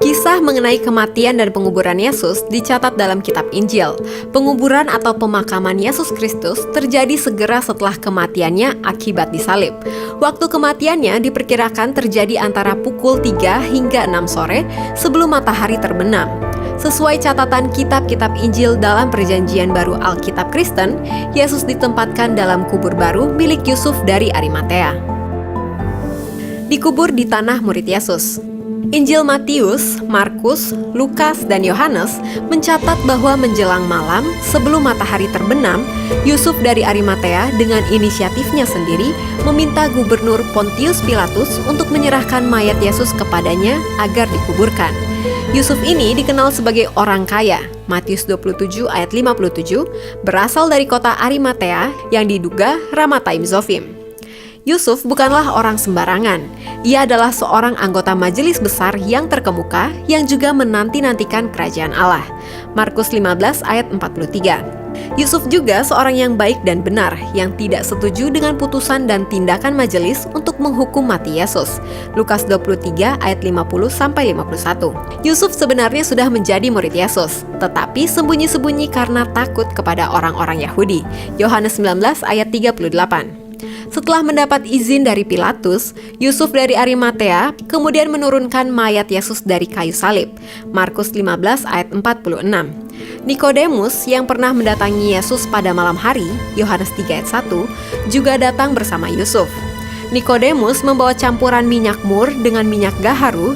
Kisah mengenai kematian dan penguburan Yesus dicatat dalam kitab Injil. Penguburan atau pemakaman Yesus Kristus terjadi segera setelah kematiannya akibat disalib. Waktu kematiannya diperkirakan terjadi antara pukul 3 hingga 6 sore sebelum matahari terbenam. Sesuai catatan kitab-kitab Injil dalam Perjanjian Baru Alkitab Kristen, Yesus ditempatkan dalam kubur baru milik Yusuf dari Arimatea. Dikubur di tanah murid Yesus. Injil Matius, Markus, Lukas, dan Yohanes mencatat bahwa menjelang malam sebelum matahari terbenam, Yusuf dari Arimatea dengan inisiatifnya sendiri meminta Gubernur Pontius Pilatus untuk menyerahkan mayat Yesus kepadanya agar dikuburkan. Yusuf ini dikenal sebagai orang kaya. Matius 27 ayat 57 berasal dari kota Arimatea yang diduga Ramathaim Zofim. Yusuf bukanlah orang sembarangan. Ia adalah seorang anggota majelis besar yang terkemuka yang juga menanti-nantikan kerajaan Allah. Markus 15 ayat 43. Yusuf juga seorang yang baik dan benar yang tidak setuju dengan putusan dan tindakan majelis untuk menghukum mati Yesus. Lukas 23 ayat 50-51. Yusuf sebenarnya sudah menjadi murid Yesus, tetapi sembunyi-sembunyi karena takut kepada orang-orang Yahudi. Yohanes 19 ayat 38. Setelah mendapat izin dari Pilatus, Yusuf dari Arimatea kemudian menurunkan mayat Yesus dari kayu salib. Markus 15 ayat 46. Nikodemus yang pernah mendatangi Yesus pada malam hari, Yohanes 3 ayat 1, juga datang bersama Yusuf. Nikodemus membawa campuran minyak mur dengan minyak gaharu.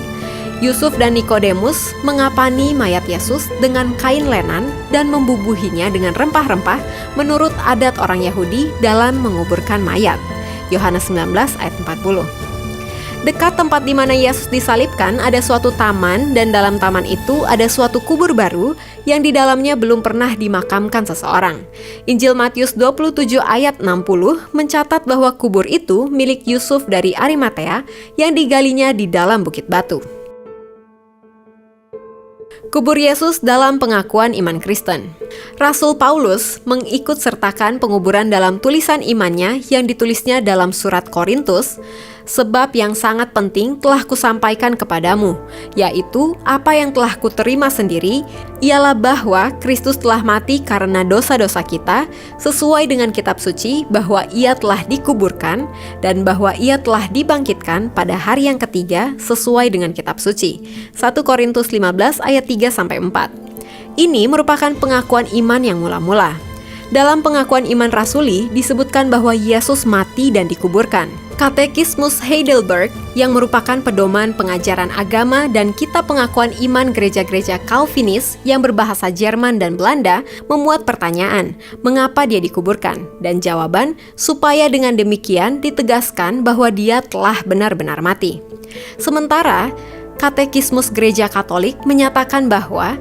Yusuf dan Nikodemus mengapani mayat Yesus dengan kain lenan dan membubuhinya dengan rempah-rempah menurut adat orang Yahudi dalam menguburkan mayat. Yohanes 19 ayat 40. Dekat tempat di mana Yesus disalibkan ada suatu taman dan dalam taman itu ada suatu kubur baru yang di dalamnya belum pernah dimakamkan seseorang. Injil Matius 27 ayat 60 mencatat bahwa kubur itu milik Yusuf dari Arimatea yang digalinya di dalam bukit batu. Kubur Yesus dalam pengakuan iman Kristen. Rasul Paulus mengikut sertakan penguburan dalam tulisan imannya yang ditulisnya dalam surat Korintus. Sebab yang sangat penting telah kusampaikan kepadamu, yaitu apa yang telah kuterima sendiri, ialah bahwa Kristus telah mati karena dosa-dosa kita, sesuai dengan kitab suci bahwa ia telah dikuburkan, dan bahwa ia telah dibangkitkan pada hari yang ketiga sesuai dengan kitab suci. 1 Korintus 15 ayat 3-4. Ini merupakan pengakuan iman yang mula-mula. Dalam pengakuan iman rasuli disebutkan bahwa Yesus mati dan dikuburkan. Katekismus Heidelberg yang merupakan pedoman pengajaran agama dan kitab pengakuan iman gereja-gereja Calvinis yang berbahasa Jerman dan Belanda memuat pertanyaan, mengapa dia dikuburkan? Dan jawaban, supaya dengan demikian ditegaskan bahwa dia telah benar-benar mati. Sementara, Katekismus Gereja Katolik menyatakan bahwa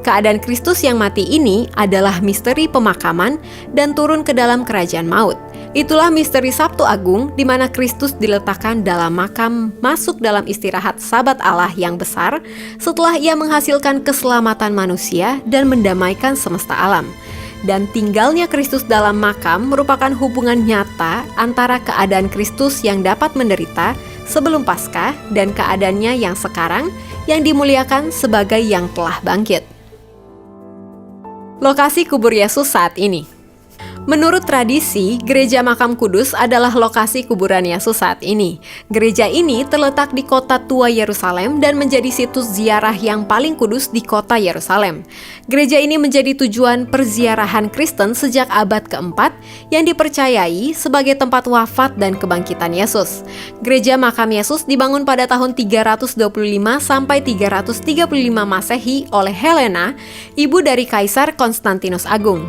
keadaan Kristus yang mati ini adalah misteri pemakaman dan turun ke dalam kerajaan maut. Itulah misteri Sabtu Agung di mana Kristus diletakkan dalam makam masuk dalam istirahat Sabat Allah yang besar setelah ia menghasilkan keselamatan manusia dan mendamaikan semesta alam. Dan tinggalnya Kristus dalam makam merupakan hubungan nyata antara keadaan Kristus yang dapat menderita sebelum Paskah dan keadaannya yang sekarang yang dimuliakan sebagai yang telah bangkit. Lokasi kubur Yesus saat ini. Menurut tradisi, Gereja Makam Kudus adalah lokasi kuburan Yesus saat ini. Gereja ini terletak di kota tua Yerusalem dan menjadi situs ziarah yang paling kudus di kota Yerusalem. Gereja ini menjadi tujuan perziarahan Kristen sejak abad keempat yang dipercayai sebagai tempat wafat dan kebangkitan Yesus. Gereja Makam Yesus dibangun pada tahun 325 sampai 335 Masehi oleh Helena, ibu dari Kaisar Konstantinus Agung.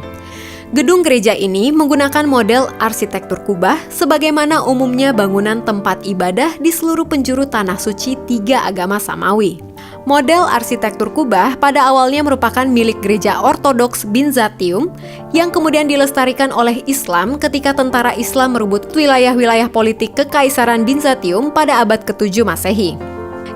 Gedung gereja ini menggunakan model arsitektur kubah sebagaimana umumnya bangunan tempat ibadah di seluruh penjuru tanah suci tiga agama samawi. Model arsitektur kubah pada awalnya merupakan milik gereja Ortodoks Byzantium yang kemudian dilestarikan oleh Islam ketika tentara Islam merebut wilayah-wilayah politik Kekaisaran Byzantium pada abad ke-7 Masehi.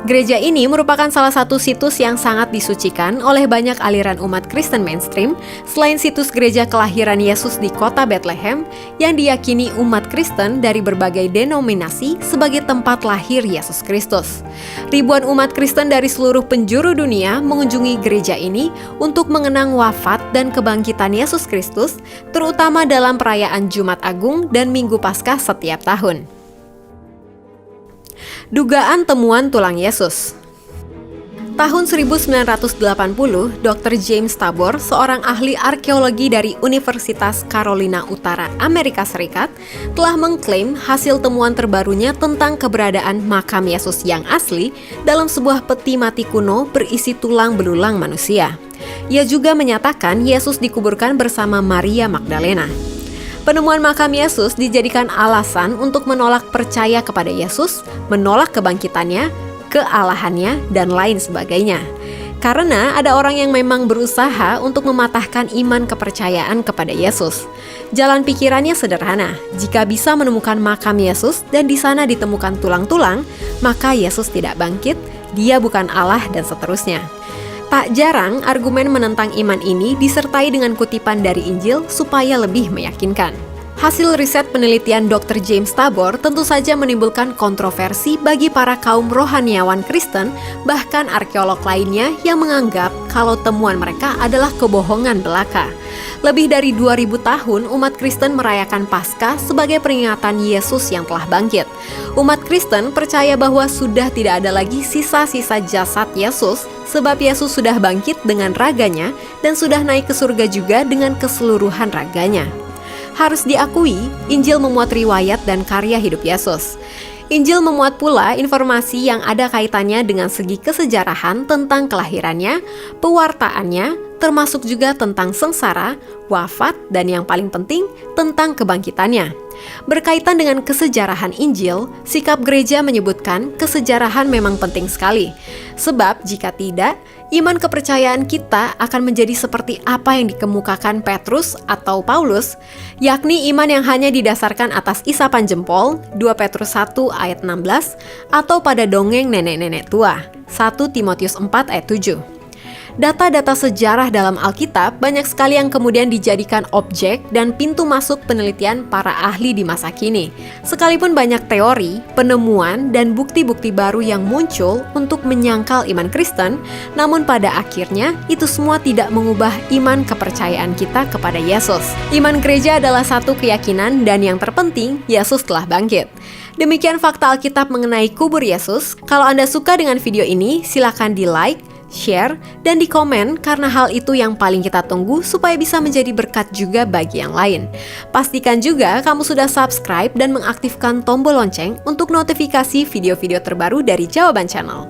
Gereja ini merupakan salah satu situs yang sangat disucikan oleh banyak aliran umat Kristen mainstream, selain situs gereja kelahiran Yesus di kota Bethlehem yang diyakini umat Kristen dari berbagai denominasi sebagai tempat lahir Yesus Kristus. Ribuan umat Kristen dari seluruh penjuru dunia mengunjungi gereja ini untuk mengenang wafat dan kebangkitan Yesus Kristus, terutama dalam perayaan Jumat Agung dan Minggu Paskah setiap tahun. Dugaan temuan tulang Yesus. Tahun 1980, Dr. James Tabor, seorang ahli arkeologi dari Universitas Carolina Utara, Amerika Serikat, telah mengklaim hasil temuan terbarunya tentang keberadaan makam Yesus yang asli dalam sebuah peti mati kuno berisi tulang belulang manusia. Ia juga menyatakan Yesus dikuburkan bersama Maria Magdalena. Penemuan makam Yesus dijadikan alasan untuk menolak percaya kepada Yesus, menolak kebangkitannya, kealahannya, dan lain sebagainya. Karena ada orang yang memang berusaha untuk mematahkan iman kepercayaan kepada Yesus. Jalan pikirannya sederhana, jika bisa menemukan makam Yesus dan di sana ditemukan tulang-tulang, maka Yesus tidak bangkit, dia bukan Allah, dan seterusnya. Tak jarang argumen menentang iman ini disertai dengan kutipan dari Injil supaya lebih meyakinkan. Hasil riset penelitian Dr. James Tabor tentu saja menimbulkan kontroversi bagi para kaum rohaniawan Kristen, bahkan arkeolog lainnya yang menganggap kalau temuan mereka adalah kebohongan belaka. Lebih dari 2000 tahun umat Kristen merayakan Paskah sebagai peringatan Yesus yang telah bangkit. Umat Kristen percaya bahwa sudah tidak ada lagi sisa-sisa jasad Yesus, sebab Yesus sudah bangkit dengan raganya dan sudah naik ke surga juga dengan keseluruhan raganya. Harus diakui, Injil memuat riwayat dan karya hidup Yesus. Injil memuat pula informasi yang ada kaitannya dengan segi kesejarahan tentang kelahirannya, pewartaannya, termasuk juga tentang sengsara, wafat, dan yang paling penting, tentang kebangkitannya. Berkaitan dengan kesejarahan Injil, sikap gereja menyebutkan kesejarahan memang penting sekali. Sebab jika tidak, iman kepercayaan kita akan menjadi seperti apa yang dikemukakan Petrus atau Paulus, yakni iman yang hanya didasarkan atas isapan jempol, 2 Petrus 1 ayat 16, atau pada dongeng nenek-nenek tua, 1 Timotius 4 ayat 7. Data-data sejarah dalam Alkitab banyak sekali yang kemudian dijadikan objek dan pintu masuk penelitian para ahli di masa kini. Sekalipun banyak teori, penemuan, dan bukti-bukti baru yang muncul untuk menyangkal iman Kristen, namun pada akhirnya itu semua tidak mengubah iman kepercayaan kita kepada Yesus. Iman gereja adalah satu keyakinan dan yang terpenting, Yesus telah bangkit. Demikian fakta Alkitab mengenai kubur Yesus. Kalau Anda suka dengan video ini, silakan di-like, share, dan di komen karena hal itu yang paling kita tunggu supaya bisa menjadi berkat juga bagi yang lain. Pastikan juga kamu sudah subscribe dan mengaktifkan tombol lonceng untuk notifikasi video-video terbaru dari Jawaban Channel.